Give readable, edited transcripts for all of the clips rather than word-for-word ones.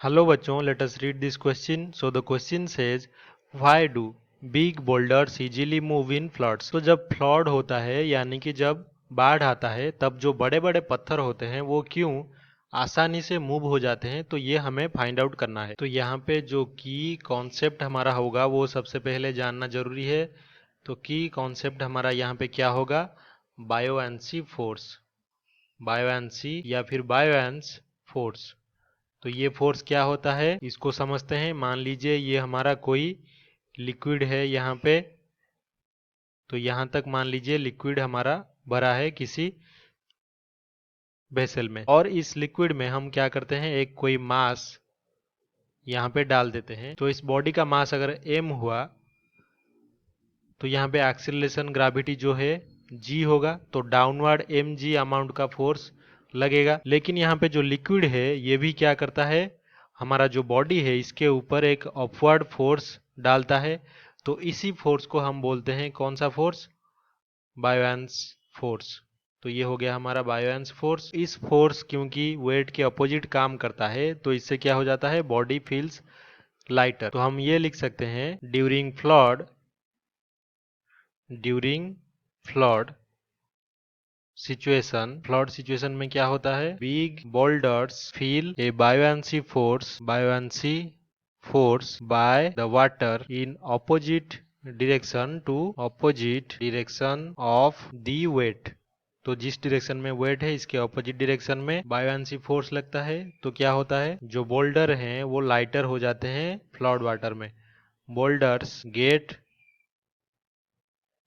Hello बच्चों, let us read this question. So the question says, why do big boulders easily move in floods? तो जब flood होता है यानी कि जब बाढ़ आता है तब जो बड़े बड़े पत्थर होते हैं वो क्यों आसानी से मूव हो जाते हैं, तो ये हमें फाइंड आउट करना है। तो यहाँ पे जो की कॉन्सेप्ट हमारा होगा वो सबसे पहले जानना जरूरी है। तो की कॉन्सेप्ट हमारा यहाँ पे क्या होगा? बायोएंसी फोर्स, बायोएंसी या फिर बायोएंस फोर्स। तो ये फोर्स क्या होता है इसको समझते हैं। मान लीजिए ये हमारा कोई लिक्विड है यहाँ पे, तो यहाँ तक मान लीजिए लिक्विड हमारा भरा है किसी वेसल में, और इस लिक्विड में हम क्या करते हैं, एक कोई मास यहाँ पे डाल देते हैं। तो इस बॉडी का मास अगर m हुआ तो यहाँ पे एक्सीलरेशन ग्रेविटी जो है g होगा, तो डाउनवर्ड mg अमाउंट का फोर्स लगेगा। लेकिन यहाँ पे जो लिक्विड है ये भी क्या करता है, हमारा जो बॉडी है इसके ऊपर एक अपवर्ड फोर्स डालता है। तो इसी फोर्स को हम बोलते हैं कौन सा फोर्स? बायोएंस फोर्स। तो ये हो गया हमारा बायोएंस फोर्स। इस फोर्स क्योंकि वेट के अपोजिट काम करता है तो इससे क्या हो जाता है, बॉडी फील्स लाइटर। तो हम ये लिख सकते हैं, ड्यूरिंग फ्लड फ्लड सिचुएशन में क्या होता है, big boulders feel a buoyancy force by the water in opposite direction of the weight. तो जिस डायरेक्शन में वेट है इसके ऑपोजिट डायरेक्शन में बायोएंसी फोर्स लगता है। तो क्या होता है, जो बोल्डर हैं वो लाइटर हो जाते हैं फ्लड वाटर में। Boulders get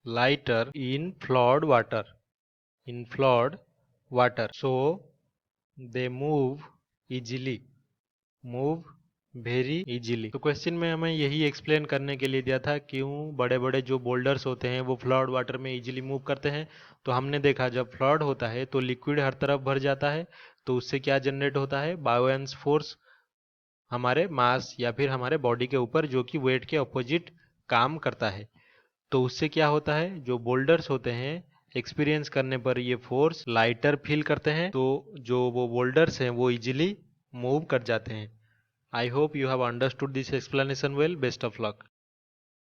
lighter in flood water, so they move very easily. तो क्वेश्चन में हमें यही एक्सप्लेन करने के लिए दिया था क्यों बड़े बड़े जो बोल्डर्स होते हैं वो फ्लड वाटर में इजीली मूव करते हैं। तो हमने देखा जब फ्लड होता है तो लिक्विड हर तरफ भर जाता है, तो उससे क्या जनरेट होता है, बायोएंस फोर्स हमारे मास या फिर हमारे बॉडी के ऊपर, जो कि वेट के अपोजिट काम करता है। तो उससे क्या होता है, जो बोल्डर्स होते हैं एक्सपीरियंस करने पर ये फोर्स लाइटर फील करते हैं, तो जो वो बोल्डर्स हैं वो इजीली मूव कर जाते हैं। I hope you have understood this explanation well. Best of luck.